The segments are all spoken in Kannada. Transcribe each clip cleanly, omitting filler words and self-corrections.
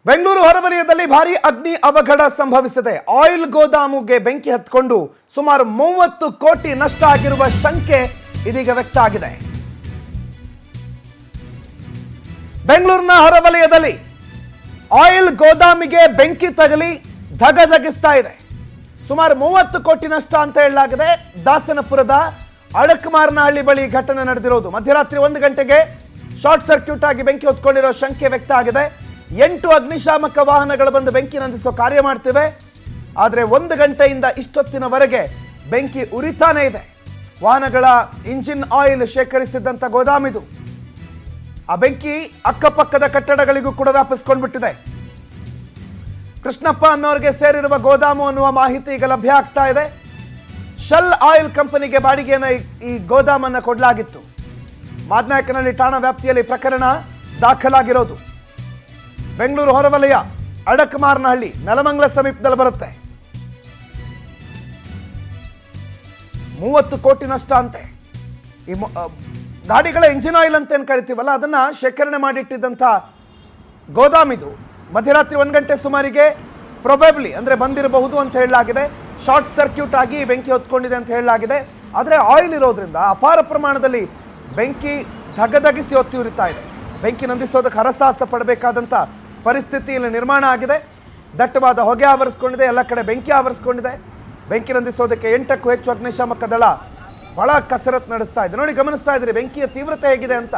ಬೆಂಗಳೂರು ಹೊರವಲಯದಲ್ಲಿ ಭಾರಿ ಅಗ್ನಿ ಅವಘಡ ಸಂಭವಿಸಿದೆ. ಆಯಿಲ್ ಗೋದಾಮುಗೆ ಬೆಂಕಿ ಹತ್ತಿಕೊಂಡು ಸುಮಾರು 30 ಕೋಟಿ ನಷ್ಟ ಆಗಿರುವ ಶಂಕೆ ಇದೀಗ ವ್ಯಕ್ತ ಆಗಿದೆ. ಬೆಂಗಳೂರಿನ ಹೊರವಲಯದಲ್ಲಿ ಆಯಿಲ್ ಗೋದಾಮಿಗೆ ಬೆಂಕಿ ತಗಲಿ ಧಗಧಗಿಸ್ತಾ ಇದೆ. ಸುಮಾರು 30 ಕೋಟಿ ನಷ್ಟ ಅಂತ ಹೇಳಲಾಗಿದೆ. ದಾಸನಪುರದ ಅಡಕಮಾರನಹಳ್ಳಿ ಬಳಿ ಘಟನೆ ನಡೆದಿರೋದು. ಮಧ್ಯರಾತ್ರಿ 1 ಗಂಟೆಗೆ ಶಾರ್ಟ್ ಸರ್ಕ್ಯೂಟ್ ಆಗಿ ಬೆಂಕಿ ಹೊತ್ಕೊಂಡಿರೋ ಶಂಕೆ ವ್ಯಕ್ತ ಆಗಿದೆ. 8 ಅಗ್ನಿಶಾಮಕ ವಾಹನಗಳು ಬಂದು ಬೆಂಕಿ ನಂದಿಸುವ ಕಾರ್ಯ ಮಾಡ್ತಿವೆ. ಆದರೆ 1 ಗಂಟೆಯಿಂದ ಇಷ್ಟೊತ್ತಿನವರೆಗೆ ಬೆಂಕಿ ಉರಿತಾನೆ ಇದೆ. ವಾಹನಗಳ ಇಂಜಿನ್ ಆಯಿಲ್ ಶೇಖರಿಸಿದ್ದಂಥ ಗೋದಾಮಿದು. ಆ ಬೆಂಕಿ ಅಕ್ಕಪಕ್ಕದ ಕಟ್ಟಡಗಳಿಗೂ ಕೂಡ ವ್ಯಾಪಿಸ್ಕೊಂಡ್ಬಿಟ್ಟಿದೆ. ಕೃಷ್ಣಪ್ಪ ಅನ್ನೋರಿಗೆ ಸೇರಿರುವ ಗೋದಾಮು ಅನ್ನುವ ಮಾಹಿತಿ ಈಗ ಲಭ್ಯ ಆಗ್ತಾ ಇದೆ. ಶೆಲ್ ಆಯಿಲ್ ಕಂಪನಿಗೆ ಬಾಡಿಗೆಯನ್ನು ಈ ಗೋದಾಮನ್ನು ಕೊಡಲಾಗಿತ್ತು. ಮಾದನಾಯಕನಹಳ್ಳಿ ಠಾಣಾ ವ್ಯಾಪ್ತಿಯಲ್ಲಿ ಪ್ರಕರಣ ದಾಖಲಾಗಿರೋದು. ಬೆಂಗಳೂರು ಹೊರವಲಯ ಅಡಕಮಾರನಹಳ್ಳಿ ನೆಲಮಂಗಲ ಸಮೀಪದಲ್ಲಿ ಬರುತ್ತೆ. 30 ಕೋಟಿ ನಷ್ಟ ಅಂತೆ. ಈ ಗಾಡಿಗಳ ಇಂಜಿನ್ ಆಯಿಲ್ ಅಂತ ಏನು ಕರಿತೀವಲ್ಲ, ಅದನ್ನ ಶೇಖರಣೆ ಮಾಡಿಟ್ಟಿದ್ದಂಥ ಗೋದಾಮಿದು. ಮಧ್ಯರಾತ್ರಿ 1 ಗಂಟೆ ಸುಮಾರಿಗೆ ಪ್ರೊಬೆಬ್ಲಿ ಅಂದರೆ ಬಂದಿರಬಹುದು ಅಂತ ಹೇಳಲಾಗಿದೆ. ಶಾರ್ಟ್ ಸರ್ಕ್ಯೂಟ್ ಆಗಿ ಬೆಂಕಿ ಹೊತ್ಕೊಂಡಿದೆ ಅಂತ ಹೇಳಲಾಗಿದೆ. ಆದರೆ ಆಯಿಲ್ ಇರೋದ್ರಿಂದ ಅಪಾರ ಪ್ರಮಾಣದಲ್ಲಿ ಬೆಂಕಿ ಧಗಧಗಿಸಿ ಹೊತ್ತಿ ಉರಿತಾ ಇದೆ. ಬೆಂಕಿ ನಂದಿಸೋದಕ್ಕೆ ಹರಸಾಹಸ ಪಡಬೇಕಾದಂಥ ಪರಿಸ್ಥಿತಿ ಇಲ್ಲಿ ನಿರ್ಮಾಣ ಆಗಿದೆ. ದಟ್ಟವಾದ ಹೊಗೆ ಆವರಿಸ್ಕೊಂಡಿದೆ, ಎಲ್ಲ ಕಡೆ ಬೆಂಕಿ ಆವರಿಸ್ಕೊಂಡಿದೆ. ಬೆಂಕಿ ನಂದಿಸೋದಕ್ಕೆ 8ಕ್ಕೂ ಹೆಚ್ಚು ಅಗ್ನಿಶಾಮಕ ದಳ ಬಹಳ ಕಸರತ್ತು ನಡೆಸ್ತಾ ಇದೆ. ನೋಡಿ, ಗಮನಿಸ್ತಾ ಇದ್ದೀರಿ ಬೆಂಕಿಯ ತೀವ್ರತೆ ಹೇಗಿದೆ ಅಂತ.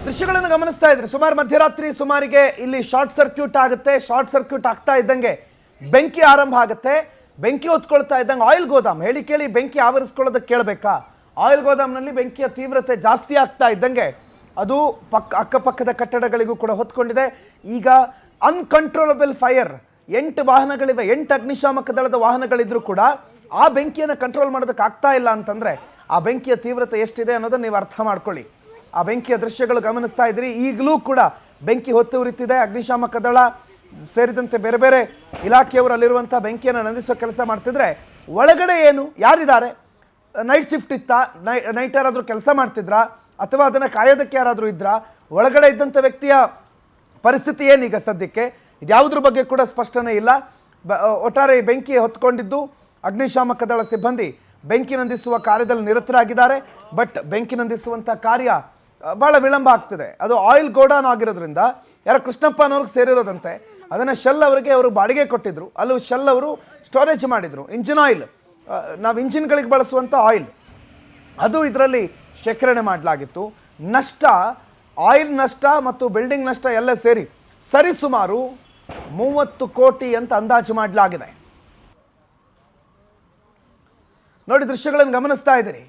ದೃಶ್ಯಗಳನ್ನು ಗಮನಿಸ್ತಾ ಇದ್ರಿ. ಸುಮಾರು ಮಧ್ಯರಾತ್ರಿ ಸುಮಾರಿಗೆ ಇಲ್ಲಿ ಶಾರ್ಟ್ ಸರ್ಕ್ಯೂಟ್ ಆಗುತ್ತೆ. ಶಾರ್ಟ್ ಸರ್ಕ್ಯೂಟ್ ಆಗ್ತಾ ಇದ್ದಂಗೆ ಬೆಂಕಿ ಆರಂಭ ಆಗುತ್ತೆ. ಬೆಂಕಿ ಹೊತ್ಕೊಳ್ತಾ ಇದ್ದಂಗೆ ಆಯಿಲ್ ಗೋದಾಮ್ ಹೇಳಿ ಕೇಳಿ ಬೆಂಕಿ ಆವರಿಸ್ಕೊಳ್ಳೋದಕ್ಕೆ ಕೇಳಬೇಕಾ? ಆಯಿಲ್ ಗೋದಾಮ್ನಲ್ಲಿ ಬೆಂಕಿಯ ತೀವ್ರತೆ ಜಾಸ್ತಿ ಆಗ್ತಾ ಇದ್ದಂಗೆ ಅದು ಅಕ್ಕಪಕ್ಕದ ಕಟ್ಟಡಗಳಿಗೂ ಕೂಡ ಹೊತ್ಕೊಂಡಿದೆ. ಈಗ ಅನ್ಕಂಟ್ರೋಲಬಲ್ ಫೈರ್. 8 ವಾಹನಗಳಿವೆ, 8 ಅಗ್ನಿಶಾಮಕ ದಳದ ವಾಹನಗಳಿದ್ರೂ ಕೂಡ ಆ ಬೆಂಕಿಯನ್ನು ಕಂಟ್ರೋಲ್ ಮಾಡೋದಕ್ಕೆ ಆಗ್ತಾ ಇಲ್ಲ ಅಂತಂದ್ರೆ ಆ ಬೆಂಕಿಯ ತೀವ್ರತೆ ಎಷ್ಟಿದೆ ಅನ್ನೋದನ್ನ ನೀವು ಅರ್ಥ ಮಾಡ್ಕೊಳ್ಳಿ. ಆ ಬೆಂಕಿಯ ದೃಶ್ಯಗಳು ಗಮನಿಸ್ತಾ ಇದ್ರಿ. ಈಗಲೂ ಕೂಡ ಬೆಂಕಿ ಹೊತ್ತು ಉರಿತಿದೆ. ಅಗ್ನಿಶಾಮಕ ದಳ ಸೇರಿದಂತೆ ಬೇರೆ ಬೇರೆ ಇಲಾಖೆಯವರು ಅಲ್ಲಿರುವಂಥ ಬೆಂಕಿಯನ್ನು ನಂದಿಸೋ ಕೆಲಸ ಮಾಡ್ತಿದ್ರೆ ಒಳಗಡೆ ಏನು ಯಾರಿದ್ದಾರೆ? ನೈಟ್ ಶಿಫ್ಟ್ ಇತ್ತಾ? ನೈಟ್ ಯಾರಾದರೂ ಕೆಲಸ ಮಾಡ್ತಿದ್ರಾ ಅಥವಾ ಅದನ್ನು ಕಾಯೋದಕ್ಕೆ ಯಾರಾದರೂ ಇದ್ರಾ? ಒಳಗಡೆ ಇದ್ದಂಥ ವ್ಯಕ್ತಿಯ ಪರಿಸ್ಥಿತಿ ಏನೀಗ ಸದ್ಯಕ್ಕೆ ಇದ್ಯಾವುದ್ರ ಬಗ್ಗೆ ಕೂಡ ಸ್ಪಷ್ಟನೆ ಇಲ್ಲ. ಒಟ್ಟಾರೆ ಬೆಂಕಿ ಹೊತ್ಕೊಂಡಿದ್ದು ಅಗ್ನಿಶಾಮಕ ದಳ ಸಿಬ್ಬಂದಿ ಬೆಂಕಿ ನಂದಿಸುವ ಕಾರ್ಯದಲ್ಲಿ ನಿರತರಾಗಿದ್ದಾರೆ. ಬಟ್ ಬೆಂಕಿ ನಂದಿಸುವಂಥ ಕಾರ್ಯ ಭಾಳ ವಿಳಂಬ ಆಗ್ತಿದೆ. ಅದು ಆಯಿಲ್ ಗೋಡಾನ್ ಆಗಿರೋದ್ರಿಂದ ಯಾರೋ ಕೃಷ್ಣಪ್ಪ ಅನ್ನೋರ್ಗೆ ಸೇರಿರೋದಂತೆ. ಅದನ್ನು ಶೆಲ್ ಅವರಿಗೆ ಅವರು ಬಾಡಿಗೆ ಕೊಟ್ಟಿದ್ರು. ಅಲ್ಲೂ ಶೆಲ್ ಅವರು ಸ್ಟೋರೇಜ್ ಮಾಡಿದರು. ಇಂಜಿನ್ ಆಯಿಲ್, ನಾವು ಇಂಜಿನ್ಗಳಿಗೆ ಬಳಸುವಂಥ ಆಯಿಲ್, ಅದು ಇದರಲ್ಲಿ ಶೇಖರಣೆ ಮಾಡಲಾಗಿತ್ತು. ನಷ್ಟ, ಆಯಿಲ್ ನಷ್ಟ ಮತ್ತು ಬಿಲ್ಡಿಂಗ್ ನಷ್ಟ ಎಲ್ಲ ಸೇರಿ ಸರಿಸುಮಾರು 30 ಕೋಟಿ ಅಂತ ಅಂದಾಜು ಮಾಡಲಾಗಿದೆ. ನೋಡಿ, ದೃಶ್ಯಗಳನ್ನು ಗಮನಿಸ್ತಾ ಇದ್ದೀರಿ.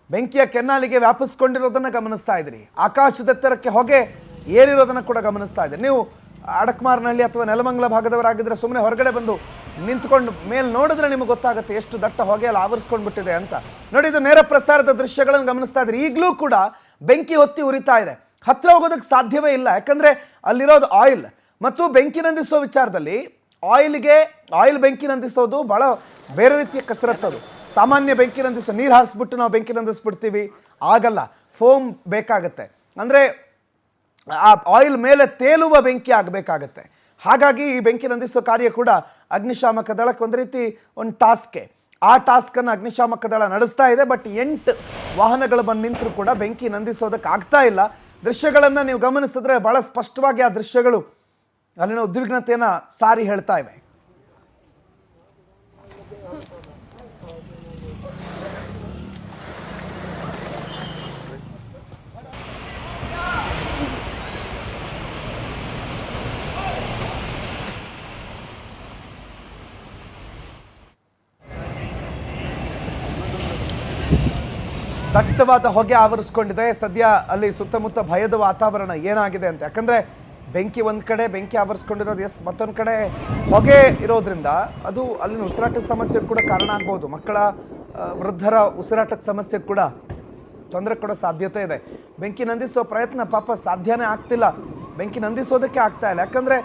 ಬೆಂಕಿಯ ಕೆನ್ನಾಲಿಗೆ ವ್ಯಾಪಿಸ್ಕೊಂಡಿರೋದನ್ನು ಗಮನಿಸ್ತಾ ಇದ್ದೀರಿ. ಆಕಾಶದೆತ್ತರಕ್ಕೆ ಹೊಗೆ ಏರಿರೋದನ್ನು ಕೂಡ ಗಮನಿಸ್ತಾ ಇದ್ದೀರಿ. ನೀವು ಅಡಕಮಾರನಹಳ್ಳಿ ಅಥವಾ ನೆಲಮಂಗಲ ಭಾಗದವರಾಗಿದ್ದರೆ ಸುಮ್ಮನೆ ಹೊರಗಡೆ ಬಂದು ನಿಂತ್ಕೊಂಡು ಮೇಲೆ ನೋಡಿದ್ರೆ ನಿಮಗೆ ಗೊತ್ತಾಗುತ್ತೆ ಎಷ್ಟು ದಟ್ಟ ಹೊಗೆಯಲ್ಲಿ ಆವರಿಸ್ಕೊಂಡ್ಬಿಟ್ಟಿದೆ ಅಂತ. ನೋಡಿ, ಇದು ನೇರ ಪ್ರಸಾರದ ದೃಶ್ಯಗಳನ್ನು ಗಮನಿಸ್ತಾ ಇದ್ದೀರಿ. ಈಗಲೂ ಕೂಡ ಬೆಂಕಿ ಹೊತ್ತಿ ಉರಿತಾ ಇದೆ. ಹತ್ತಿರ ಹೋಗೋದಕ್ಕೆ ಸಾಧ್ಯವೇ ಇಲ್ಲ. ಯಾಕಂದರೆ ಅಲ್ಲಿರೋದು ಆಯಿಲ್. ಮತ್ತು ಬೆಂಕಿ ನಂದಿಸೋ ವಿಚಾರದಲ್ಲಿ ಆಯಿಲ್ ಬೆಂಕಿ ನಂದಿಸೋದು ಭಾಳ ಬೇರೆ ರೀತಿಯ ಕಸರತ್ತದು. ಸಾಮಾನ್ಯ ಬೆಂಕಿ ನಂದಿಸೋ ನೀರು ಹಾರಿಸ್ಬಿಟ್ಟು ನಾವು ಬೆಂಕಿ ನಂದಿಸ್ಬಿಡ್ತೀವಿ, ಆಗಲ್ಲ. ಫೋಮ್ ಬೇಕಾಗತ್ತೆ, ಅಂದರೆ ಆ ಆಯಿಲ್ ಮೇಲೆ ತೇಲುವ ಬೆಂಕಿ ಆಗಬೇಕಾಗತ್ತೆ. ಹಾಗಾಗಿ ಈ ಬೆಂಕಿ ನಂದಿಸೋ ಕಾರ್ಯ ಕೂಡ ಅಗ್ನಿಶಾಮಕ ದಳಕ್ಕೆ ಒಂದು ರೀತಿ ಒಂದು ಟಾಸ್ಕೆ. ಆ ಟಾಸ್ಕನ್ನು ಅಗ್ನಿಶಾಮಕ ದಳ ನಡೆಸ್ತಾ ಇದೆ. ಬಟ್ 8 ವಾಹನಗಳು ಬಂದು ನಿಂತರೂ ಕೂಡ ಬೆಂಕಿ ನಂದಿಸೋದಕ್ಕೆ ಆಗ್ತಾ ಇಲ್ಲ. ದೃಶ್ಯಗಳನ್ನು ನೀವು ಗಮನಿಸಿದ್ರೆ ಭಾಳ ಸ್ಪಷ್ಟವಾಗಿ ಆ ದೃಶ್ಯಗಳು ಅಲ್ಲಿನ ಉದ್ವಿಗ್ನತೆಯನ್ನು ಸಾರಿ ಹೇಳ್ತಾ ಇವೆ. ದಟ್ಟವಾದ ಹೊಗೆ ಆವರಿಸ್ಕೊಂಡಿದೆ. ಸದ್ಯ ಅಲ್ಲಿ ಸುತ್ತಮುತ್ತ ಭಯದ ವಾತಾವರಣ ಏನಾಗಿದೆ ಅಂತ, ಯಾಕಂದರೆ ಬೆಂಕಿ ಒಂದು ಕಡೆ ಬೆಂಕಿ ಆವರಿಸ್ಕೊಂಡಿರೋದು, ಎಸ್, ಮತ್ತೊಂದು ಕಡೆ ಹೊಗೆ ಇರೋದ್ರಿಂದ ಅದು ಅಲ್ಲಿನ ಉಸಿರಾಟದ ಸಮಸ್ಯೆಗೆ ಕೂಡ ಕಾರಣ ಆಗ್ಬೋದು. ಮಕ್ಕಳ ವೃದ್ಧರ ಉಸಿರಾಟದ ಸಮಸ್ಯೆಗೆ ಕೂಡ ತೊಂದರೆ ಕೊಡೋ ಸಾಧ್ಯತೆ ಇದೆ. ಬೆಂಕಿ ನಂದಿಸೋ ಪ್ರಯತ್ನ ಪಾಪ ಸಾಧ್ಯನೇ ಆಗ್ತಿಲ್ಲ, ಬೆಂಕಿ ನಂದಿಸೋದಕ್ಕೆ ಆಗ್ತಾ ಇಲ್ಲ. ಯಾಕಂದರೆ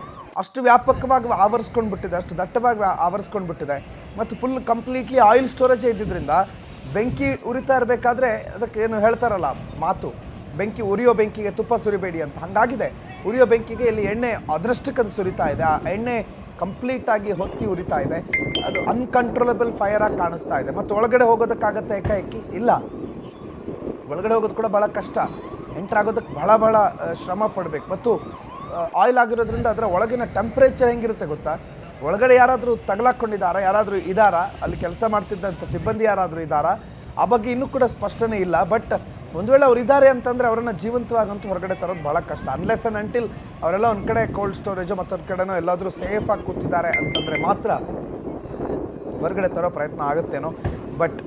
ಅಷ್ಟು ವ್ಯಾಪಕವಾಗಿ ಆವರಿಸ್ಕೊಂಡು ಬಿಟ್ಟಿದೆ, ಅಷ್ಟು ದಟ್ಟವಾಗಿ ಆವರಿಸ್ಕೊಂಡು ಬಿಟ್ಟಿದೆ. ಮತ್ತು ಫುಲ್ ಕಂಪ್ಲೀಟ್ಲಿ ಆಯಿಲ್ ಸ್ಟೋರೇಜ್ ಇದ್ದಿದ್ದರಿಂದ ಬೆಂಕಿ ಉರಿತಾ ಇರಬೇಕಾದ್ರೆ ಅದಕ್ಕೆ ಏನು ಹೇಳ್ತಾರಲ್ಲ ಮಾತು, ಬೆಂಕಿ ಉರಿಯೋ ಬೆಂಕಿಗೆ ತುಪ್ಪ ಸುರಿಬೇಡಿ ಅಂತ, ಹಾಗಾಗಿದೆ. ಉರಿಯೋ ಬೆಂಕಿಗೆ ಇಲ್ಲಿ ಎಣ್ಣೆ ಅದರಷ್ಟಕ್ಕದು ಸುರಿತಾ ಇದೆ. ಆ ಎಣ್ಣೆ ಕಂಪ್ಲೀಟಾಗಿ ಹೊತ್ತಿ ಉರಿತಾ ಇದೆ. ಅದು ಅನ್ಕಂಟ್ರೋಲಬಲ್ ಫೈರ್ ಆಗಿ ಕಾಣಿಸ್ತಾ ಇದೆ. ಮತ್ತು ಒಳಗಡೆ ಹೋಗೋದಕ್ಕಾಗತ್ತೆ ಏಕಾಏಕಿ? ಇಲ್ಲ, ಒಳಗಡೆ ಹೋಗೋದು ಕೂಡ ಭಾಳ ಕಷ್ಟ. ಎಂಟರ್ ಆಗೋದಕ್ಕೆ ಭಾಳ ಶ್ರಮ ಪಡಬೇಕು. ಮತ್ತು ಆಯಿಲ್ ಆಗಿರೋದ್ರಿಂದ ಅದರ ಒಳಗಿನ ಟೆಂಪ್ರೇಚರ್ ಹೆಂಗಿರುತ್ತೆ ಗೊತ್ತಾ? ಒಳಗಡೆ ಯಾರಾದರೂ ತಗಲಾಕೊಂಡಿದ್ದಾರಾ, ಯಾರಾದರೂ ಇದ್ದಾರಾ, ಅಲ್ಲಿ ಕೆಲಸ ಮಾಡ್ತಿದ್ದಂಥ ಸಿಬ್ಬಂದಿ ಯಾರಾದರೂ ಇದ್ದಾರಾ, ಆ ಬಗ್ಗೆ ಇನ್ನೂ ಕೂಡ ಸ್ಪಷ್ಟನೆ ಇಲ್ಲ. ಬಟ್ ಒಂದು ವೇಳೆ ಅವ್ರು ಇದ್ದಾರೆ ಅಂತಂದರೆ ಅವರನ್ನು ಜೀವಂತವಾಗಂತೂ ಹೊರಗಡೆ ತರೋದು ಭಾಳ ಕಷ್ಟ. ಅನ್ಲೆಸ್ ಆ್ಯಂಡ್ ಅಂಟಿಲ್ ಅವರೆಲ್ಲ ಒಂದು ಕಡೆ ಕೋಲ್ಡ್ ಸ್ಟೋರೇಜು ಮತ್ತೊಂದು ಕಡೆನೋ ಎಲ್ಲಾದರೂ ಸೇಫಾಗಿ ಕೂತಿದ್ದಾರೆ ಅಂತಂದರೆ ಮಾತ್ರ ಹೊರಗಡೆ ತರೋ ಪ್ರಯತ್ನ ಆಗುತ್ತೇನೋ. ಬಟ್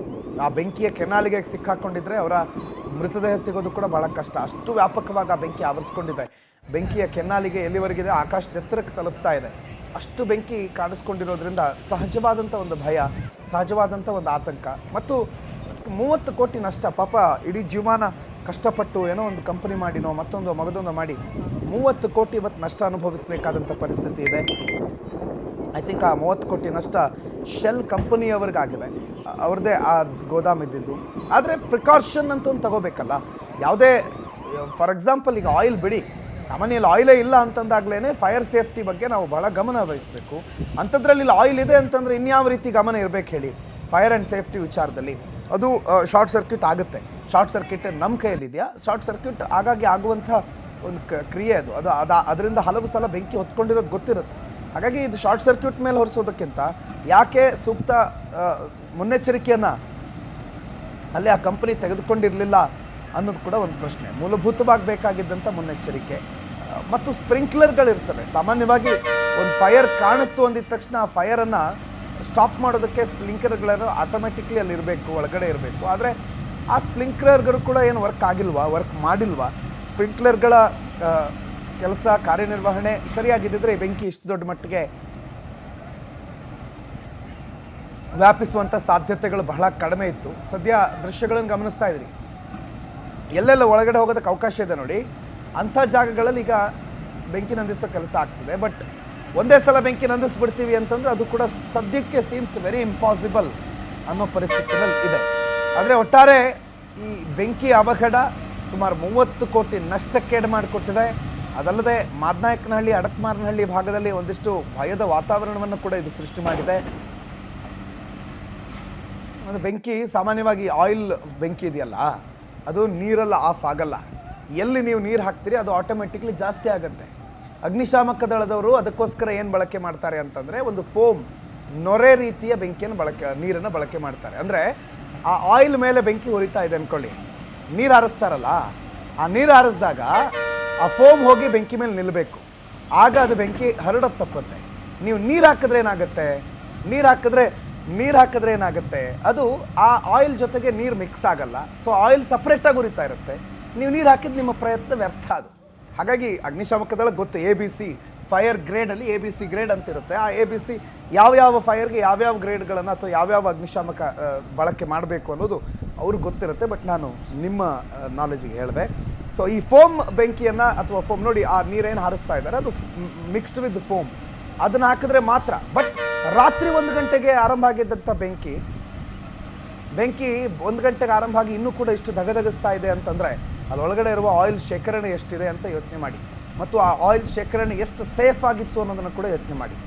ಆ ಬೆಂಕಿಯ ಕೆನಾಲಿಗೆ ಸಿಕ್ಕಾಕೊಂಡಿದ್ರೆ ಅವರ ಮೃತದೇಹ ಸಿಗೋದು ಕೂಡ ಭಾಳ ಕಷ್ಟ. ಅಷ್ಟು ವ್ಯಾಪಕವಾಗಿ ಆ ಬೆಂಕಿ ಆವರಿಸ್ಕೊಂಡಿದೆ. ಬೆಂಕಿಯ ಕೆನ್ನಾಲಿಗೆ ಎಲ್ಲಿವರೆಗಿದೆ, ಆಕಾಶದ ಎತ್ತರಕ್ಕೆ ತಲುಪ್ತಾ ಇದೆ. ಅಷ್ಟು ಬೆಂಕಿ ಕಾಣಿಸ್ಕೊಂಡಿರೋದ್ರಿಂದ ಸಹಜವಾದಂಥ ಒಂದು ಭಯ, ಸಹಜವಾದಂಥ ಒಂದು ಆತಂಕ. ಮತ್ತು 30 ಕೋಟಿ ನಷ್ಟ. ಪಾಪ ಇಡೀ ಜೀವಮಾನ ಕಷ್ಟಪಟ್ಟು ಏನೋ ಒಂದು ಕಂಪನಿ ಮಾಡಿನೋ ಮತ್ತೊಂದು ಮಗದೊಂದು ಮಾಡಿ 30 ಕೋಟಿ ಇವತ್ತು ನಷ್ಟ ಅನುಭವಿಸಬೇಕಾದಂಥ ಪರಿಸ್ಥಿತಿ ಇದೆ. ಐ ಥಿಂಕ್ ಆ 30 ಕೋಟಿ ನಷ್ಟ ಶೆಲ್ ಕಂಪನಿಯವ್ರಿಗಾಗಿದೆ, ಅವ್ರದ್ದೇ ಆ ಗೋದಾಮ್ ಇದ್ದಿದ್ದು. ಆದರೆ ಪ್ರಿಕಾಷನ್ ಅಂತ ಒಂದು ತಗೋಬೇಕಲ್ಲ. ಯಾವುದೇ ಫಾರ್ ಎಕ್ಸಾಂಪಲ್ ಈಗ ಆಯಿಲ್ ಬಿಡಿ, ಸಾಮಾನ್ಯದಲ್ಲಿ ಆಯಿಲೇ ಇಲ್ಲ ಅಂತಂದಾಗಲೇ ಫೈರ್ ಸೇಫ್ಟಿ ಬಗ್ಗೆ ನಾವು ಭಾಳ ಗಮನ ವಹಿಸಬೇಕು. ಅಂಥದ್ರಲ್ಲಿ ಆಯಿಲ್ ಇದೆ ಅಂತಂದರೆ ಇನ್ಯಾವ ರೀತಿ ಗಮನ ಇರಬೇಕು ಹೇಳಿ ಫೈರ್ ಆ್ಯಂಡ್ ಸೇಫ್ಟಿ ವಿಚಾರದಲ್ಲಿ? ಅದು ಶಾರ್ಟ್ ಸರ್ಕ್ಯೂಟ್ ಆಗುತ್ತೆ. ಶಾರ್ಟ್ ಸರ್ಕ್ಯೂಟ್ ನಮ್ಮ ಕೈಯಲ್ಲಿದೆಯಾ? ಶಾರ್ಟ್ ಸರ್ಕ್ಯೂಟ್ ಆಗಾಗಿ ಆಗುವಂಥ ಒಂದು ಕ್ರಿಯೆ ಅದು. ಅದರಿಂದ ಹಲವು ಸಲ ಬೆಂಕಿ ಹೊತ್ಕೊಂಡಿರೋದು ಗೊತ್ತಿರುತ್ತೆ. ಹಾಗಾಗಿ ಇದು ಶಾರ್ಟ್ ಸರ್ಕ್ಯೂಟ್ ಮೇಲೆ ಹೊರಿಸೋದಕ್ಕಿಂತ ಯಾಕೆ ಸೂಕ್ತ ಮುನ್ನೆಚ್ಚರಿಕೆಯನ್ನು ಅಲ್ಲಿ ಆ ಕಂಪನಿ ತೆಗೆದುಕೊಂಡಿರಲಿಲ್ಲ ಅನ್ನೋದು ಕೂಡ ಒಂದು ಪ್ರಶ್ನೆ. ಮೂಲಭೂತವಾಗಿ ಬೇಕಾಗಿದ್ದಂಥ ಮುನ್ನೆಚ್ಚರಿಕೆ. ಮತ್ತು ಸ್ಪ್ರಿಂಕ್ಲರ್ಗಳಿರ್ತವೆ. ಸಾಮಾನ್ಯವಾಗಿ ಒಂದು ಫೈರ್ ಕಾಣಿಸ್ತು ಅಂದಿದ ತಕ್ಷಣ ಆ ಫೈರನ್ನು ಸ್ಟಾಪ್ ಮಾಡೋದಕ್ಕೆ ಸ್ಪ್ರಿಂಕ್ಲರ್ಗಳನ್ನು ಆಟೋಮೆಟಿಕ್ಲಿ ಅಲ್ಲಿ ಇರಬೇಕು, ಒಳಗಡೆ ಇರಬೇಕು. ಆದರೆ ಆ ಸ್ಪ್ರಿಂಕ್ಲರ್ಗಳು ಕೂಡ ಏನು ವರ್ಕ್ ಮಾಡಿಲ್ವಾ? ಸ್ಪ್ರಿಂಕ್ಲರ್ಗಳ ಕೆಲಸ ಕಾರ್ಯನಿರ್ವಹಣೆ ಸರಿಯಾಗಿದ್ದರೆ ಈ ಬೆಂಕಿ ಇಷ್ಟು ದೊಡ್ಡ ಮಟ್ಟಿಗೆ ವ್ಯಾಪಿಸುವಂಥ ಸಾಧ್ಯತೆಗಳು ಬಹಳ ಕಡಿಮೆ ಇತ್ತು. ಸದ್ಯ ದೃಶ್ಯಗಳನ್ನು ಗಮನಿಸ್ತಾ ಇದ್ರಿ, ಎಲ್ಲೆಲ್ಲ ಒಳಗಡೆ ಹೋಗೋದಕ್ಕೆ ಅವಕಾಶ ಇದೆ ನೋಡಿ, ಅಂಥ ಜಾಗಗಳಲ್ಲಿ ಈಗ ಬೆಂಕಿ ನಂದಿಸೋ ಕೆಲಸ ಆಗ್ತಿದೆ. ಬಟ್ ಒಂದೇ ಸಲ ಬೆಂಕಿ ನಂದಿಸ್ಬಿಡ್ತೀವಿ ಅಂತಂದರೆ ಅದು ಕೂಡ ಸದ್ಯಕ್ಕೆ ಸೀಮ್ಸ್ ವೆರಿ ಇಂಪಾಸಿಬಲ್ ಅನ್ನೋ ಪರಿಸ್ಥಿತಿಯಲ್ಲಿ ಇದೆ. ಆದರೆ ಒಟ್ಟಾರೆ ಈ ಬೆಂಕಿ ಅವಘಡ ಸುಮಾರು 30 ಕೋಟಿ ನಷ್ಟಕ್ಕೇಡು ಮಾಡಿಕೊಟ್ಟಿದೆ. ಅದಲ್ಲದೆ ಮಾದನಾಯಕನಹಳ್ಳಿ, ಅಡಕಮಾರನಹಳ್ಳಿ ಭಾಗದಲ್ಲಿ ಒಂದಿಷ್ಟು ಭಯದ ವಾತಾವರಣವನ್ನು ಕೂಡ ಇದು ಸೃಷ್ಟಿ ಮಾಡಿದೆ. ಅದು ಬೆಂಕಿ ಸಾಮಾನ್ಯವಾಗಿ ಆಯಿಲ್ ಬೆಂಕಿ ಇದೆಯಲ್ಲ, ಅದು ನೀರಲ್ಲಿ ಆಫ್ ಆಗಲ್ಲ. ಎಲ್ಲಿ ನೀವು ನೀರು ಹಾಕ್ತೀರಿ ಅದು ಆಟೋಮೆಟಿಕ್ಲಿ ಜಾಸ್ತಿ ಆಗುತ್ತೆ. ಅಗ್ನಿಶಾಮಕ ದಳದವರು ಅದಕ್ಕೋಸ್ಕರ ಏನು ಬಳಕೆ ಮಾಡ್ತಾರೆ ಅಂತಂದರೆ ಒಂದು ಫೋಮ್, ನೊರೆ ರೀತಿಯ ಬೆಂಕಿಯನ್ನು ನೀರನ್ನು ಬಳಕೆ ಮಾಡ್ತಾರೆ. ಅಂದರೆ ಆ ಆಯಿಲ್ ಮೇಲೆ ಬೆಂಕಿ ಉರಿತಾ ಇದೆ ಅಂದ್ಕೊಳ್ಳಿ, ನೀರು ಹಾರಿಸ್ತಾರಲ್ಲ, ಆ ನೀರು ಹಾರಿಸಿದಾಗ ಆ ಫೋಮ್ ಹೋಗಿ ಬೆಂಕಿ ಮೇಲೆ ನಿಲ್ಲಬೇಕು. ಆಗ ಅದು ಬೆಂಕಿ ಹರಡೋದು ತಪ್ಪುತ್ತೆ. ನೀವು ನೀರು ಹಾಕಿದ್ರೆ ಏನಾಗುತ್ತೆ? ನೀರು ಹಾಕಿದ್ರೆ ಏನಾಗುತ್ತೆ? ಅದು ಆ ಆಯಿಲ್ ಜೊತೆಗೆ ನೀರು ಮಿಕ್ಸ್ ಆಗಲ್ಲ. ಸೊ ಆಯಿಲ್ ಸಪ್ರೇಟಾಗಿ ಉರಿತಾ ಇರುತ್ತೆ. ನೀವು ನೀರು ಹಾಕಿದ್ದು ನಿಮ್ಮ ಪ್ರಯತ್ನ ವ್ಯರ್ಥ ಅದು. ಹಾಗಾಗಿ ಅಗ್ನಿಶಾಮಕ ದಳ ಗೊತ್ತು, ABC ಫೈರ್ ಗ್ರೇಡಲ್ಲಿ ABC ಗ್ರೇಡ್ ಅಂತ ಇರುತ್ತೆ. ಆ ABC ಯಾವ್ಯಾವ ಫೈರ್ಗೆ ಯಾವ್ಯಾವ ಗ್ರೇಡ್ಗಳನ್ನು ಅಥವಾ ಯಾವ್ಯಾವ ಅಗ್ನಿಶಾಮಕ ಬಳಕೆ ಮಾಡಬೇಕು ಅನ್ನೋದು ಅವ್ರಿಗೆ ಗೊತ್ತಿರುತ್ತೆ. ಬಟ್ ನಾನು ನಿಮ್ಮ ನಾಲೆಜಿಗೆ ಹೇಳಿದೆ. ಸೊ ಈ ಫೋಮ್ ಬೆಂಕಿಯನ್ನು ಅಥವಾ ಫೋಮ್ ನೋಡಿ, ಆ ನೀರೇನು ಹಾರಿಸ್ತಾ ಇದ್ದಾರೆ ಅದು ಮಿಕ್ಸ್ಡ್ ವಿತ್ ಫೋಮ್, ಅದನ್ನು ಹಾಕಿದ್ರೆ ಮಾತ್ರ. ಬಟ್ ರಾತ್ರಿ 1 ಗಂಟೆಗೆ ಆರಂಭ ಆಗಿದ್ದಂಥ ಬೆಂಕಿ 1 ಗಂಟೆಗೆ ಆರಂಭ ಆಗಿ ಇನ್ನೂ ಕೂಡ ಇಷ್ಟು ಧಗಧಗಿಸ್ತಾ ಇದೆ ಅಂತಂದರೆ ಅದರೊಳಗಡೆ ಇರುವ ಆಯಿಲ್ ಶೇಖರಣೆ ಎಷ್ಟಿದೆ ಅಂತ ಯೋಚನೆ ಮಾಡಿ. ಮತ್ತು ಆ ಆಯಿಲ್ ಶೇಖರಣೆ ಎಷ್ಟು ಸೇಫ್ ಆಗಿತ್ತು ಅನ್ನೋದನ್ನು ಕೂಡ ಯೋಚನೆ ಮಾಡಿ.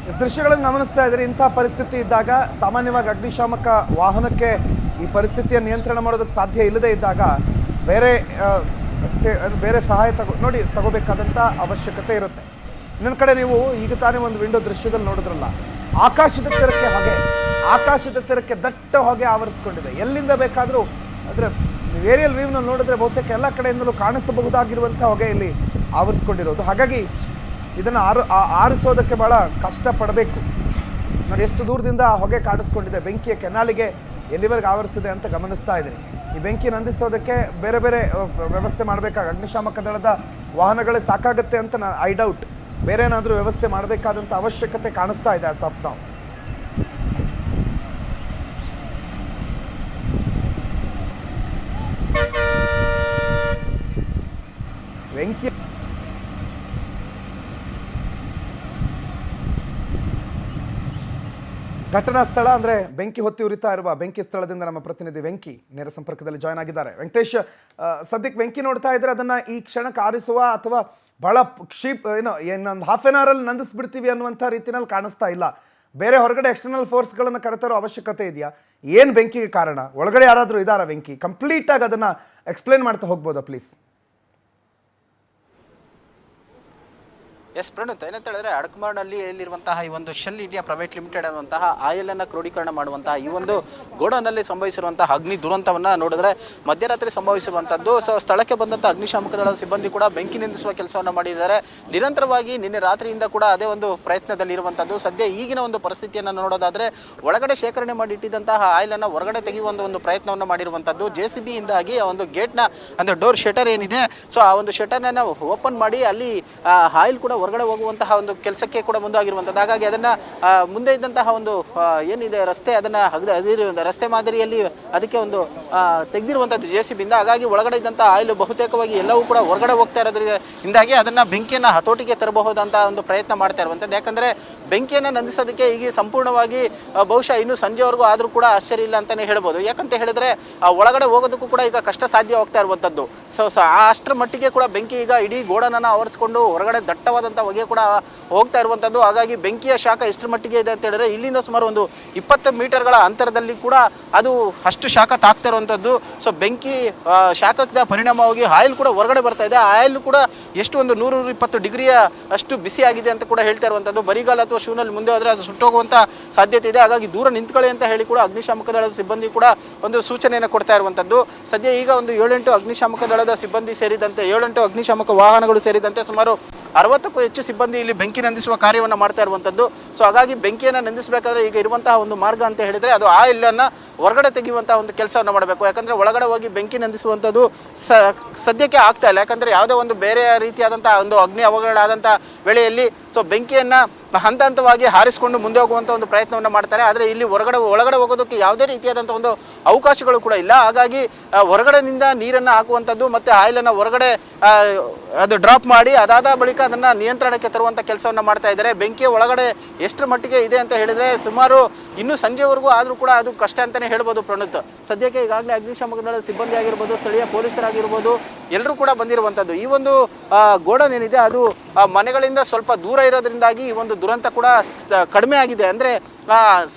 ದೃಶ್ಯಗಳನ್ನು ಗಮನಿಸ್ತಾ ಇದ್ರೆ ಇಂಥ ಪರಿಸ್ಥಿತಿ ಇದ್ದಾಗ ಸಾಮಾನ್ಯವಾಗಿ ಅಗ್ನಿಶಾಮಕ ವಾಹನಕ್ಕೆ ಈ ಪರಿಸ್ಥಿತಿಯನ್ನು ನಿಯಂತ್ರಣ ಮಾಡೋದಕ್ಕೆ ಸಾಧ್ಯ ಇಲ್ಲದೆ ಇದ್ದಾಗ ಬೇರೆ ಬೇರೆ ಸಹಾಯ ತಗೋಬೇಕಾದಂಥ ಅವಶ್ಯಕತೆ ಇರುತ್ತೆ. ಇನ್ನೊಂದು ಕಡೆ ನೀವು ಈಗ ತಾನೇ ಒಂದು ವಿಂಡೋ ದೃಶ್ಯದಲ್ಲಿ ನೋಡಿದ್ರಲ್ಲ, ಆಕಾಶದ ತೀರಕ್ಕೆ ದಟ್ಟ ಹೊಗೆ ಆವರಿಸ್ಕೊಂಡಿದೆ. ಎಲ್ಲಿಂದ ಬೇಕಾದರೂ ಅಂದರೆ ಏರಿಯಲ್ ವ್ಯೂವ್ನಲ್ಲಿ ನೋಡಿದ್ರೆ ಬಹುತೇಕ ಎಲ್ಲ ಕಡೆಯಿಂದಲೂ ಕಾಣಿಸಬಹುದಾಗಿರುವಂಥ ಹೊಗೆ ಇಲ್ಲಿ ಆವರಿಸ್ಕೊಂಡಿರೋದು. ಹಾಗಾಗಿ ಇದನ್ನು ಆರಿಸೋದಕ್ಕೆ ಭಾಳ ಕಷ್ಟಪಡಬೇಕು. ನೋಡಿ ಎಷ್ಟು ದೂರದಿಂದ ಹೊಗೆ ಕಾಣಿಸ್ಕೊಂಡಿದೆ, ಬೆಂಕಿಯ ಕೆನಾಲಿಗೆ ಎಲ್ಲಿವರೆಗೆ ಆವರಿಸಿದೆ ಅಂತ ಗಮನಿಸ್ತಾ ಇದ್ದೀನಿ. ಈ ಬೆಂಕಿ ನಂದಿಸೋದಕ್ಕೆ ಬೇರೆ ಬೇರೆ ವ್ಯವಸ್ಥೆ ಮಾಡಬೇಕಾಗ ಅಗ್ನಿಶಾಮಕ ದಳದ ವಾಹನಗಳೇ ಸಾಕಾಗುತ್ತೆ ಅಂತ ಐ ಡೌಟ್. ಬೇರೆ ಏನಾದರೂ ವ್ಯವಸ್ಥೆ ಮಾಡಬೇಕಾದಂಥ ಅವಶ್ಯಕತೆ ಕಾಣಿಸ್ತಾ ಇದೆ ಆಸ್ ಆಫ್ ನೌ. ಬೆಂಕಿ ಘಟನಾ ಸ್ಥಳ ಅಂದರೆ ಬೆಂಕಿ ಹೊತ್ತಿ ಉರಿತಾ ಇರುವ ಬೆಂಕಿ ಸ್ಥಳದಿಂದ ನಮ್ಮ ಪ್ರತಿನಿಧಿ ವೆಂಕಿ ನೇರ ಸಂಪರ್ಕದಲ್ಲಿ ಜಾಯ್ನ್ ಆಗಿದ್ದಾರೆ. ವೆಂಕಟೇಶ್, ಸದ್ಯಕ್ಕೆ ಬೆಂಕಿ ನೋಡ್ತಾ ಇದ್ರೆ ಅದನ್ನು ಈ ಕ್ಷಣಕ್ಕೆ ಆರಿಸುವ ಅಥವಾ ಭಾಳ ಇನ್ನೊಂದು ಹಾಫ್ ಆನ್ ಅವರಲ್ಲಿ ನಂದಿಸ್ಬಿಡ್ತೀವಿ ಅನ್ನುವಂಥ ರೀತಿಯಲ್ಲಿ ಕಾಣಿಸ್ತಾ ಇಲ್ಲ. ಬೇರೆ ಹೊರಗಡೆ ಎಕ್ಸ್ಟರ್ನಲ್ ಫೋರ್ಸ್ಗಳನ್ನು ಕರೆತರೋ ಅವಶ್ಯಕತೆ ಇದೆಯಾ? ಏನು ಬೆಂಕಿಗೆ ಕಾರಣ? ಒಳಗಡೆ ಯಾರಾದರೂ ಇದ್ದಾರಾ ಬೆಂಕಿ? ಕಂಪ್ಲೀಟಾಗಿ ಅದನ್ನು ಎಕ್ಸ್ಪ್ಲೇನ್ ಮಾಡ್ತಾ ಹೋಗ್ಬೋದಾ ಪ್ಲೀಸ್? ಎಸ್ ಪ್ರಣುತ್, ಏನಂತ ಹೇಳಿದ್ರೆ ಅಡಕಮಾರ್ನಲ್ಲಿರುವಂತಹ ಈ ಒಂದು ಶೆಲ್ ಇಂಡಿಯಾ ಪ್ರೈವೇಟ್ ಲಿಮಿಟೆಡ್ ಅನ್ನುವಂತಹ ಆಯಿಲ್ ಅನ್ನು ಕ್ರೋಢೀಕರಣ ಮಾಡುವಂತಹ ಈ ಒಂದು ಗೋಡೌನ್ನಲ್ಲಿ ಸಂಭವಿಸಿರುವಂತಹ ಅಗ್ನಿ ದುರಂತವನ್ನ ನೋಡಿದ್ರೆ ಮಧ್ಯರಾತ್ರಿ ಸಂಭವಿಸಿರುವಂತದ್ದು. ಸೊ ಸ್ಥಳಕ್ಕೆ ಬಂದಂತಹ ಅಗ್ನಿಶಾಮಕ ದಳದ ಸಿಬ್ಬಂದಿ ಕೂಡ ಬೆಂಕಿ ನಿಂದಿಸುವ ಕೆಲಸವನ್ನ ಮಾಡಿದ್ದಾರೆ. ನಿರಂತರವಾಗಿ ನಿನ್ನೆ ರಾತ್ರಿಯಿಂದ ಕೂಡ ಅದೇ ಒಂದು ಪ್ರಯತ್ನದಲ್ಲಿರುವಂತದ್ದು. ಸದ್ಯ ಈಗಿನ ಒಂದು ಪರಿಸ್ಥಿತಿಯನ್ನು ನೋಡೋದಾದ್ರೆ ಒಳಗಡೆ ಶೇಖರಣೆ ಮಾಡಿ ಇಟ್ಟಿದ್ದಂತಹ ಆಯಿಲ್ ಅನ್ನ ಹೊರಗಡೆ ತೆಗೆಯುವ ಒಂದು ಪ್ರಯತ್ನವನ್ನು ಮಾಡಿರುವಂತದ್ದು. JCB ಇಂದಾಗಿ ಆ ಒಂದು ಗೇಟ್ನ ಅಂದ್ರೆ ಡೋರ್ ಶಟರ್ ಏನಿದೆ, ಸೊ ಆ ಒಂದು ಶಟರ್ನ ಓಪನ್ ಮಾಡಿ ಅಲ್ಲಿ ಆಯಿಲ್ ಕೂಡ ಹೊರಗಡೆ ಹೋಗುವಂತಹ ಒಂದು ಕೆಲಸಕ್ಕೆ ಕೂಡ ಮುಂದಾಗಿರುವಂಥದ್ದು. ಹಾಗಾಗಿ ಅದನ್ನ ಮುಂದೆ ಇದ್ದಂತಹ ಒಂದು ಏನಿದೆ ರಸ್ತೆ, ಅದನ್ನ ರಸ್ತೆ ಮಾದರಿಯಲ್ಲಿ ಅದಕ್ಕೆ ಒಂದು ತೆಗೆದಿರುವಂಥದ್ದು JCB ಇಂದ. ಹಾಗಾಗಿ ಒಳಗಡೆ ಇದ್ದಂತಹ ಆಯಿಲ್ ಬಹುತೇಕವಾಗಿ ಎಲ್ಲವೂ ಕೂಡ ಹೊರಗಡೆ ಹೋಗ್ತಾ ಇರೋದ್ರಿಂದಾಗಿ ಅದನ್ನ ಬೆಂಕಿಯನ್ನು ಹತೋಟಿಗೆ ತರಬಹುದಂತ ಒಂದು ಪ್ರಯತ್ನ ಮಾಡ್ತಾ ಇರುವಂಥದ್ದು. ಯಾಕಂದ್ರೆ ಬೆಂಕಿಯನ್ನು ನಂದಿಸೋದಕ್ಕೆ ಈಗ ಸಂಪೂರ್ಣವಾಗಿ ಬಹುಶಃ ಇನ್ನು ಸಂಜೆವರೆಗೂ ಆದರೂ ಕೂಡ ಆಶ್ಚರ್ಯ ಇಲ್ಲ ಅಂತಾನೆ ಹೇಳ್ಬೋದು. ಯಾಕಂತ ಹೇಳಿದ್ರೆ ಒಳಗಡೆ ಹೋಗೋದಕ್ಕೂ ಕೂಡ ಈಗ ಕಷ್ಟ ಸಾಧ್ಯ ಹೋಗ್ತಾ ಇರುವಂಥದ್ದು. ಸೊ ಅಷ್ಟರ ಮಟ್ಟಿಗೆ ಕೂಡ ಬೆಂಕಿ ಈಗ ಇಡೀ ಗೋಡನನ್ನು ಆವರಿಸಿಕೊಂಡು ಹೊರಗಡೆ ದಟ್ಟವಾದಂಥ ಹೊಗೆ ಕೂಡ ಹೋಗ್ತಾ ಇರುವಂಥದ್ದು. ಹಾಗಾಗಿ ಬೆಂಕಿಯ ಶಾಖ ಎಷ್ಟರ ಮಟ್ಟಿಗೆ ಇದೆ ಅಂತ ಹೇಳಿದ್ರೆ ಇಲ್ಲಿಂದ ಸುಮಾರು ಒಂದು 20 ಮೀಟರ್ಗಳ ಅಂತರದಲ್ಲಿ ಕೂಡ ಅದು ಅಷ್ಟು ಶಾಖ ತಾಕ್ತಾ ಇರುವಂಥದ್ದು. ಸೊ ಬೆಂಕಿ ಶಾಖದ ಪರಿಣಾಮವಾಗಿ ಆಯಿಲ್ ಕೂಡ ಹೊರಗಡೆ ಬರ್ತಾ ಇದೆ. ಆಯಿಲ್ ಕೂಡ ಎಷ್ಟು ಒಂದು 120 ಡಿಗ್ರಿಯ ಅಷ್ಟು ಬಿಸಿ ಆಗಿದೆ ಅಂತ ಕೂಡ ಹೇಳ್ತಾ ಇರುವಂಥದ್ದು. ಬರಿಗಾಲ ಅಥವಾ ಶೂನಲ್ಲಿ ಮುಂದೆ ಹೋದರೆ ಅದು ಸುಟ್ಟೋಗುವಂಥ ಸಾಧ್ಯತೆ ಇದೆ. ಹಾಗಾಗಿ ದೂರ ನಿಂತ್ಕೊಳ್ಳಿ ಅಂತ ಹೇಳಿ ಕೂಡ ಅಗ್ನಿಶಾಮಕ ದಳದ ಸಿಬ್ಬಂದಿ ಕೂಡ ಒಂದು ಸೂಚನೆಯನ್ನು ಕೊಡ್ತಾ ಇರುವಂಥದ್ದು. ಸದ್ಯ ಈಗ ಒಂದು 7-8 ಅಗ್ನಿಶಾಮಕ ದಳದ ಸಿಬ್ಬಂದಿ ಸೇರಿದಂತೆ 7-8 ಅಗ್ನಿಶಾಮಕ ವಾಹನಗಳು ಸೇರಿದಂತೆ ಸುಮಾರು 60ಕ್ಕೂ ಹೆಚ್ಚು ಸಿಬ್ಬಂದಿ ಇಲ್ಲಿ ಬೆಂಕಿ ನಂದಿಸುವ ಕಾರ್ಯವನ್ನು ಮಾಡ್ತಾ ಇರುವಂಥದ್ದು. ಸೊ ಹಾಗಾಗಿ ಬೆಂಕಿಯನ್ನು ನಂದಿಸಬೇಕಾದ್ರೆ ಈಗ ಇರುವಂತಹ ಒಂದು ಮಾರ್ಗ ಅಂತ ಹೇಳಿದ್ರೆ ಅದು ಆಯಿಲನ್ನು ಹೊರಗಡೆ ತೆಗೆಯುವಂತಹ ಒಂದು ಕೆಲಸವನ್ನು ಮಾಡಬೇಕು. ಯಾಕಂದ್ರೆ ಒಳಗಡೆ ಹೋಗಿ ಬೆಂಕಿ ನಂದಿಸುವಂಥದ್ದು ಸದ್ಯಕ್ಕೆ ಆಗ್ತಾ ಇಲ್ಲ. ಯಾಕಂದ್ರೆ ಯಾವುದೇ ಒಂದು ಬೇರೆ ರೀತಿಯಾದಂತಹ ಒಂದು ಅಗ್ನಿ ಅವಘಡ ಆದಂತಹ ವೇಳೆಯಲ್ಲಿ ಸೊ ಬೆಂಕಿಯನ್ನ ಹಂತ ಹಂತವಾಗಿ ಹಾರಿಸಿಕೊಂಡು ಮುಂದೆ ಹೋಗುವಂಥ ಒಂದು ಪ್ರಯತ್ನವನ್ನು ಮಾಡ್ತಾರೆ. ಆದರೆ ಇಲ್ಲಿ ಒಳಗಡೆ ಹೋಗೋದಕ್ಕೆ ಯಾವುದೇ ರೀತಿಯಾದಂಥ ಒಂದು ಅವಕಾಶಗಳು ಕೂಡ ಇಲ್ಲ. ಹಾಗಾಗಿ ಹೊರಗಡೆನಿಂದ ನೀರನ್ನು ಹಾಕುವಂಥದ್ದು ಮತ್ತು ಆಯಿಲನ್ನು ಹೊರಗಡೆ ಅದು ಡ್ರಾಪ್ ಮಾಡಿ ಅದಾದ ಬಳಿಕ ಅದನ್ನು ನಿಯಂತ್ರಣಕ್ಕೆ ತರುವಂಥ ಕೆಲಸವನ್ನು ಮಾಡ್ತಾ ಇದ್ದಾರೆ. ಬೆಂಕಿಯ ಒಳಗಡೆ ಎಷ್ಟರ ಮಟ್ಟಿಗೆ ಇದೆ ಅಂತ ಹೇಳಿದರೆ ಸುಮಾರು ಇನ್ನೂ ಸಂಜೆವರೆಗೂ ಆದರೂ ಕೂಡ ಅದು ಕಷ್ಟ ಅಂತಲೇ ಹೇಳ್ಬೋದು ಪ್ರಣುತ್. ಸದ್ಯಕ್ಕೆ ಈಗಾಗಲೇ ಅಗ್ನಿಶಾಮಕ ದಳದ ಸಿಬ್ಬಂದಿ ಆಗಿರ್ಬೋದು, ಸ್ಥಳೀಯ ಪೊಲೀಸರಾಗಿರ್ಬೋದು, ಎಲ್ಲರೂ ಕೂಡ ಬಂದಿರುವಂಥದ್ದು. ಈ ಒಂದು ಗೋಡನ್ ಏನಿದೆ ಅದು ಮನೆಗಳಿಂದ ಸ್ವಲ್ಪ ದೂರ ಇರೋದ್ರಿಂದಾಗಿ ಈ ಒಂದು ದುರಂತ ಕೂಡ ಕಡಿಮೆ ಆಗಿದೆ. ಅಂದರೆ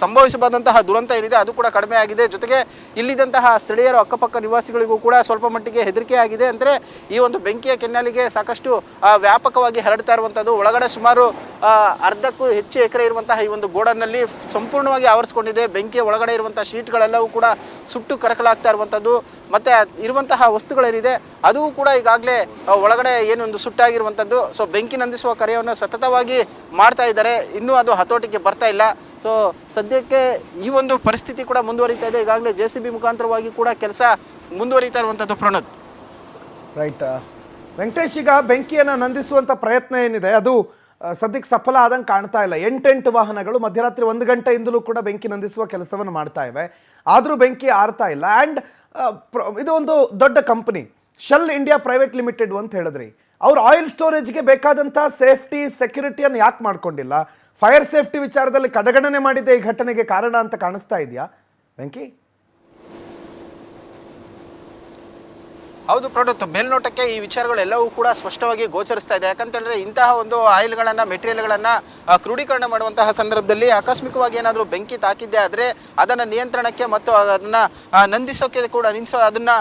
ಸಂಭವಿಸಬಾದಂತಹ ದುರಂತ ಏನಿದೆ ಅದು ಕೂಡ ಕಡಿಮೆ ಆಗಿದೆ. ಜೊತೆಗೆ ಇಲ್ಲಿದ್ದಂತಹ ಸ್ಥಳೀಯರು ಅಕ್ಕಪಕ್ಕ ನಿವಾಸಿಗಳಿಗೂ ಕೂಡ ಸ್ವಲ್ಪ ಮಟ್ಟಿಗೆ ಹೆದರಿಕೆ ಆಗಿದೆ. ಅಂದರೆ ಈ ಒಂದು ಬೆಂಕಿಯ ಕೆನ್ನಾಲಿಗೆ ಸಾಕಷ್ಟು ವ್ಯಾಪಕವಾಗಿ ಹರಡ್ತಾ ಇರುವಂಥದ್ದು. ಒಳಗಡೆ ಸುಮಾರು ಅರ್ಧಕ್ಕೂ ಹೆಚ್ಚು ಎಕರೆ ಇರುವಂತಹ ಈ ಒಂದು ಗೋಡನ್ನಲ್ಲಿ ಸಂಪೂರ್ಣವಾಗಿ ಆವರಿಸ್ಕೊಂಡಿದೆ. ಬೆಂಕಿಯ ಒಳಗಡೆ ಇರುವಂತಹ ಶೀಟ್ಗಳೆಲ್ಲವೂ ಕೂಡ ಸುಟ್ಟು ಕರಕಲಾಗ್ತಾ ಇರುವಂಥದ್ದು. ಮತ್ತು ಇರುವಂತಹ ವಸ್ತುಗಳೇನಿದೆ ಅದು ಕೂಡ ಈಗಾಗಲೇ ಒಳಗಡೆ ಏನೊಂದು ಸುಟ್ಟಾಗಿರುವಂಥದ್ದು. ಸೊ ಬೆಂಕಿ ನಂದಿಸುವ ಕಾರ್ಯವನ್ನು ಸತತವಾಗಿ ಮಾಡ್ತಾ ಇದ್ದಾರೆ. ಇನ್ನೂ ಅದು ಹತೋಟಿಗೆ ಬರ್ತಾ ಇಲ್ಲ. ಸೊ ಸದ್ಯಕ್ಕೆ ಈ ಒಂದು ಪರಿಸ್ಥಿತಿ ಕೂಡ ಮುಂದುವರಿತಾ ಇದೆ. ಈಗಾಗಲೇ JCB ಮುಖಾಂತರವಾಗಿ ಕೂಡ ಕೆಲಸ ಮುಂದುವರಿತಾ ಇರುವಂಥದ್ದು ಪ್ರಣೋದ್. ರೈಟ್ ವೆಂಕಟೇಶ್, ಈಗ ಬೆಂಕಿಯನ್ನು ನಂದಿಸುವಂಥ ಪ್ರಯತ್ನ ಏನಿದೆ ಅದು ಸದ್ಯಕ್ಕೆ ಸಫಲ ಆದಂಗೆ ಕಾಣ್ತಾ ಇಲ್ಲ. 8 ವಾಹನಗಳು ಮಧ್ಯರಾತ್ರಿ 1 ಗಂಟೆಯಿಂದಲೂ ಕೂಡ ಬೆಂಕಿ ನಂದಿಸುವ ಕೆಲಸವನ್ನು ಮಾಡ್ತಾ ಇವೆ. ಆದರೂ ಬೆಂಕಿ ಆರ್ತಾ ಇಲ್ಲ. ಆ್ಯಂಡ್ ಇದು ಒಂದು ದೊಡ್ಡ company shell India private limited ಅಂತ ಹೇಳಿದ್ರಿ. ಅವ್ರು ಆಯಿಲ್ ಸ್ಟೋರೇಜ್ಗೆ ಬೇಕಾದಂಥ ಸೇಫ್ಟಿ ಸೆಕ್ಯೂರಿಟಿಯನ್ನು ಯಾಕೆ ಮಾಡ್ಕೊಂಡಿಲ್ಲ? ಫೈರ್ ಸೇಫ್ಟಿ ವಿಚಾರದಲ್ಲಿ ಕಡೆಗಣನೆ ಮಾಡಿದ್ದೆ ಈ ಘಟನೆಗೆ ಕಾರಣ ಅಂತ ಕಾಣಿಸ್ತಾ ಇದೆಯಾ ವೆಂಕಿ? ಹೌದು ಪ್ರೊಡಕ್ಟ್ ಮೇಲ್ನೋಟಕ್ಕೆ ಈ ವಿಚಾರಗಳೆಲ್ಲವೂ ಕೂಡ ಸ್ಪಷ್ಟವಾಗಿ ಗೋಚರಿಸ್ತಾ ಇದೆ. ಯಾಕಂತೇಳಿದ್ರೆ ಇಂತಹ ಒಂದು ಆಯಿಲ್ಗಳನ್ನು ಮೆಟೀರಿಯಲ್ಗಳನ್ನು ಕ್ರೋಢೀಕರಣ ಮಾಡುವಂತಹ ಸಂದರ್ಭದಲ್ಲಿ ಆಕಸ್ಮಿಕವಾಗಿ ಏನಾದರೂ ಬೆಂಕಿ ತಾಕಿದ್ದೆ ಆದರೆ ಅದನ್ನು ನಿಯಂತ್ರಣಕ್ಕೆ ಮತ್ತು ಅದನ್ನು ನಂದಿಸೋಕೆ ಕೂಡ ಅದನ್ನು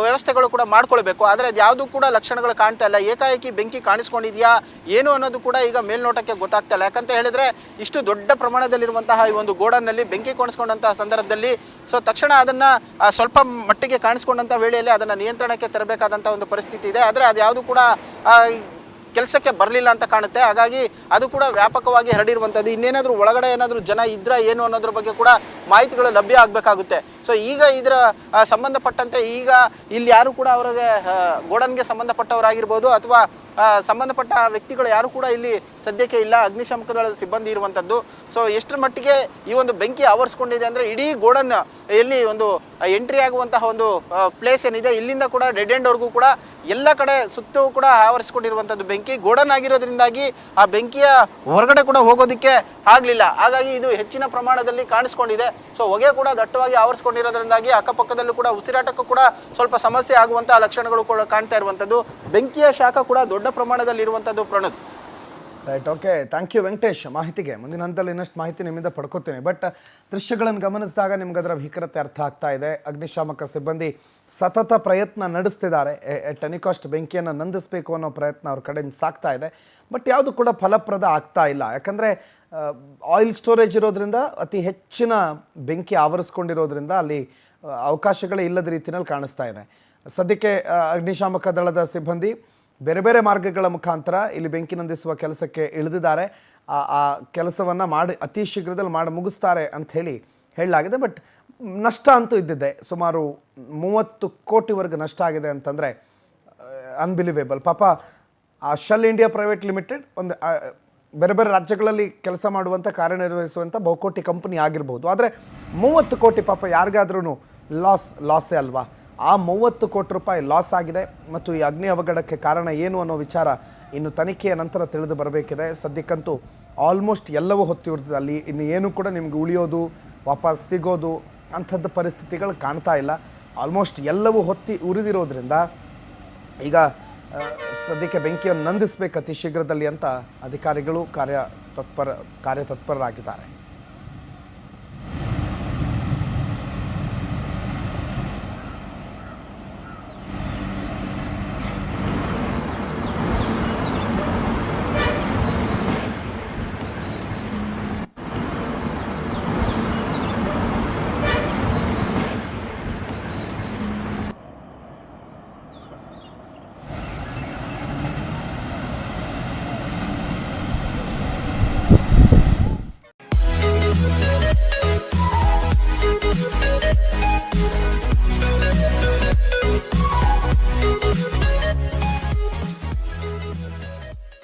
ವ್ಯವಸ್ಥೆಗಳು ಕೂಡ ಮಾಡ್ಕೊಳ್ಬೇಕು. ಆದರೆ ಅದು ಯಾವುದೂ ಕೂಡ ಲಕ್ಷಣಗಳು ಕಾಣ್ತಾ ಇಲ್ಲ. ಏಕಾಏಕಿ ಬೆಂಕಿ ಕಾಣಿಸ್ಕೊಂಡಿದೆಯಾ ಏನು ಅನ್ನೋದು ಕೂಡ ಈಗ ಮೇಲ್ನೋಟಕ್ಕೆ ಗೊತ್ತಾಗ್ತಾ ಇಲ್ಲ. ಯಾಕಂತ ಹೇಳಿದ್ರೆ ಇಷ್ಟು ದೊಡ್ಡ ಪ್ರಮಾಣದಲ್ಲಿರುವಂತಹ ಈ ಒಂದು ಗೋಡನ್ನಲ್ಲಿ ಬೆಂಕಿ ಕಾಣಿಸ್ಕೊಂಡಂತಹ ಸಂದರ್ಭದಲ್ಲಿ ತಕ್ಷಣ ಅದನ್ನ ಸ್ವಲ್ಪ ಮಟ್ಟಿಗೆ ಕಾಣಿಸ್ಕೊಂಡಂತ ವೇಳೆಯಲ್ಲಿ ಅದನ್ನ ನಿಯಂತ್ರಣಕ್ಕೆ ತರಬೇಕಾದಂತ ಒಂದು ಪರಿಸ್ಥಿತಿ ಇದೆ. ಆದರೆ ಅದು ಯಾವುದು ಕೂಡ ಕೆಲಸಕ್ಕೆ ಬರಲಿಲ್ಲ ಅಂತ ಕಾಣುತ್ತೆ. ಹಾಗಾಗಿ ಅದು ಕೂಡ ವ್ಯಾಪಕವಾಗಿ ಹರಡಿರುವಂಥದ್ದು. ಇನ್ನೇನಾದರೂ ಒಳಗಡೆ ಏನಾದರೂ ಜನ ಇದ್ರ ಏನು ಅನ್ನೋದ್ರ ಬಗ್ಗೆ ಕೂಡ ಮಾಹಿತಿಗಳು ಲಭ್ಯ ಆಗಬೇಕಾಗುತ್ತೆ. ಈಗ ಇದರ ಸಂಬಂಧಪಟ್ಟಂತೆ ಈಗ ಇಲ್ಲಿ ಯಾರು ಕೂಡ ಅವರಿಗೆ ಗೋಡನ್ಗೆ ಸಂಬಂಧಪಟ್ಟವರಾಗಿರ್ಬೋದು ಅಥವಾ ಸಂಬಂಧಪಟ್ಟ ವ್ಯಕ್ತಿಗಳು ಯಾರು ಕೂಡ ಇಲ್ಲಿ ಸದ್ಯಕ್ಕೆ ಇಲ್ಲ. ಅಗ್ನಿಶಾಮಕ ದಳದ ಸಿಬ್ಬಂದಿ ಇರುವಂಥದ್ದು. ಎಷ್ಟರ ಮಟ್ಟಿಗೆ ಈ ಒಂದು ಬೆಂಕಿ ಆವರಿಸ್ಕೊಂಡಿದೆ ಅಂದರೆ ಇಡೀ ಗೋಡನ್ ಎಲ್ಲಿ ಒಂದು ಎಂಟ್ರಿ ಆಗುವಂತಹ ಒಂದು ಪ್ಲೇಸ್ ಏನಿದೆ ಇಲ್ಲಿಂದ ಕೂಡ ಡೆಡ್ ಎಂಡ್ವರೆಗೂ ಕೂಡ ಎಲ್ಲ ಕಡೆ ಸುತ್ತೂ ಕೂಡ ಆವರಿಸ್ಕೊಂಡಿರುವಂಥದ್ದು ಬೆಂಕಿ. ಗೋಡನ್ ಆಗಿರೋದ್ರಿಂದಾಗಿ ಆ ಬೆಂಕಿಯ ಹೊರಗಡೆ ಕೂಡ ಹೋಗೋದಕ್ಕೆ ಆಗಲಿಲ್ಲ. ಹಾಗಾಗಿ ಇದು ಹೆಚ್ಚಿನ ಪ್ರಮಾಣದಲ್ಲಿ ಕಾಣಿಸ್ಕೊಂಡಿದೆ. ಹೊಗೆ ಕೂಡ ದಟ್ಟವಾಗಿ ಆವರಿಸ್ಕೊಂಡಿರೋದ್ರಿಂದಾಗಿ ಅಕ್ಕಪಕ್ಕದಲ್ಲೂ ಕೂಡ ಉಸಿರಾಟಕ್ಕೂ ಕೂಡ ಸ್ವಲ್ಪ ಸಮಸ್ಯೆ ಆಗುವಂತಹ ಲಕ್ಷಣಗಳು ಕೂಡ ಕಾಣ್ತಾ ಇರುವಂಥದ್ದು. ಬೆಂಕಿಯ ಶಾಖ ಕೂಡ ದೊಡ್ಡ ಪ್ರಮಾಣದಲ್ಲಿ ಇರುವಂಥದ್ದು Pranod. Right, okay, thank you Venkatesh ಮಾಹಿತಿಗೆ. ಮುಂದಿನ ಹಂತದಲ್ಲಿ ಇನ್ನಷ್ಟು ಮಾಹಿತಿ ನಿಮ್ಮಿಂದ ಪಡ್ಕೋತೀನಿ. ಬಟ್ ದೃಶ್ಯಗಳನ್ನು ಗಮನಿಸಿದಾಗ ನಿಮ್ಗೆ ಅದರ ಭೀಕರತೆ ಅರ್ಥ ಆಗ್ತಾ ಇದೆ. ಅಗ್ನಿಶಾಮಕ ಸಿಬ್ಬಂದಿ ಸತತ ಪ್ರಯತ್ನ ನಡೆಸ್ತಿದ್ದಾರೆ. ಟೆನಿಕಾಸ್ಟ್ ಬೆಂಕಿಯನ್ನು ನಂದಿಸಬೇಕು ಅನ್ನೋ ಪ್ರಯತ್ನ ಅವ್ರ ಕಡೆಯಿಂದ ಸಾಗ್ತಾ ಇದೆ. ಬಟ್ ಯಾವುದು ಕೂಡ ಫಲಪ್ರದ ಆಗ್ತಾ ಇಲ್ಲ. ಯಾಕಂದರೆ ಆಯಿಲ್ ಸ್ಟೋರೇಜ್ ಇರೋದ್ರಿಂದ ಅತಿ ಹೆಚ್ಚಿನ ಬೆಂಕಿ ಆವರಿಸ್ಕೊಂಡಿರೋದ್ರಿಂದ ಅಲ್ಲಿ ಅವಕಾಶಗಳೇ ಇಲ್ಲದ ರೀತಿಯಲ್ಲಿ ಕಾಣಿಸ್ತಾ ಇದೆ. ಸದ್ಯಕ್ಕೆ ಅಗ್ನಿಶಾಮಕ ದಳದ ಸಿಬ್ಬಂದಿ ಬೇರೆ ಬೇರೆ ಮಾರ್ಗಗಳ ಮುಖಾಂತರ ಇಲ್ಲಿ ಬೆಂಕಿ ನಂದಿಸುವ ಕೆಲಸಕ್ಕೆ ಇಳಿದಿದ್ದಾರೆ. ಆ ಕೆಲಸವನ್ನು ಅತಿ ಶೀಘ್ರದಲ್ಲಿ ಮಾಡಿ ಮುಗಿಸ್ತಾರೆ ಅಂಥೇಳಿ ಹೇಳಲಾಗಿದೆ. ಬಟ್ ನಷ್ಟ ಅಂತೂ ಇದ್ದಿದ್ದೆ. ಸುಮಾರು 30 ಕೋಟಿವರೆಗೆ ನಷ್ಟ ಆಗಿದೆ ಅಂತಂದರೆ ಅನ್ಬಿಲಿವೇಬಲ್. ಪಾಪ ಆ ಶೆಲ್ ಇಂಡಿಯಾ ಪ್ರೈವೇಟ್ ಲಿಮಿಟೆಡ್ ಒಂದು ಬೇರೆ ಬೇರೆ ರಾಜ್ಯಗಳಲ್ಲಿ ಕೆಲಸ ಮಾಡುವಂಥ ಕಾರ್ಯನಿರ್ವಹಿಸುವಂಥ ಬಹುಕೋಟಿ ಕಂಪನಿ ಆಗಿರ್ಬೋದು. ಆದರೆ 30 ಕೋಟಿ ಪಾಪ ಯಾರಿಗಾದ್ರೂ ಲಾಸೇ ಅಲ್ವಾ. ಆ 30 ಕೋಟಿ ರೂಪಾಯಿ ಲಾಸ್ ಆಗಿದೆ. ಮತ್ತು ಈ ಅಗ್ನಿ ಅವಘಡಕ್ಕೆ ಕಾರಣ ಏನು ಅನ್ನೋ ವಿಚಾರ ಇನ್ನು ತನಿಖೆಯ ನಂತರ ತಿಳಿದು ಬರಬೇಕಿದೆ. ಸದ್ಯಕ್ಕಂತೂ ಆಲ್ಮೋಸ್ಟ್ ಎಲ್ಲವೂ ಹೊತ್ತಿ ಉಳಿದಿದೆ. ಅಲ್ಲಿ ಇನ್ನು ಏನು ಕೂಡ ನಿಮ್ಗೆ ಉಳಿಯೋದು ವಾಪಸ್ ಸಿಗೋದು ಅಂಥದ್ದು ಪರಿಸ್ಥಿತಿಗಳು ಕಾಣ್ತಾ ಇಲ್ಲ. ಆಲ್ಮೋಸ್ಟ್ ಎಲ್ಲವೂ ಹೊತ್ತಿ ಉರಿದಿರೋದ್ರಿಂದ ಈಗ ಸದ್ಯಕ್ಕೆ ಬೆಂಕಿಯನ್ನು ನಂದಿಸಬೇಕು ಅತಿ ಶೀಘ್ರದಲ್ಲಿ ಅಂತ ಅಧಿಕಾರಿಗಳು ಕಾರ್ಯತತ್ಪರರಾಗಿದ್ದಾರೆ.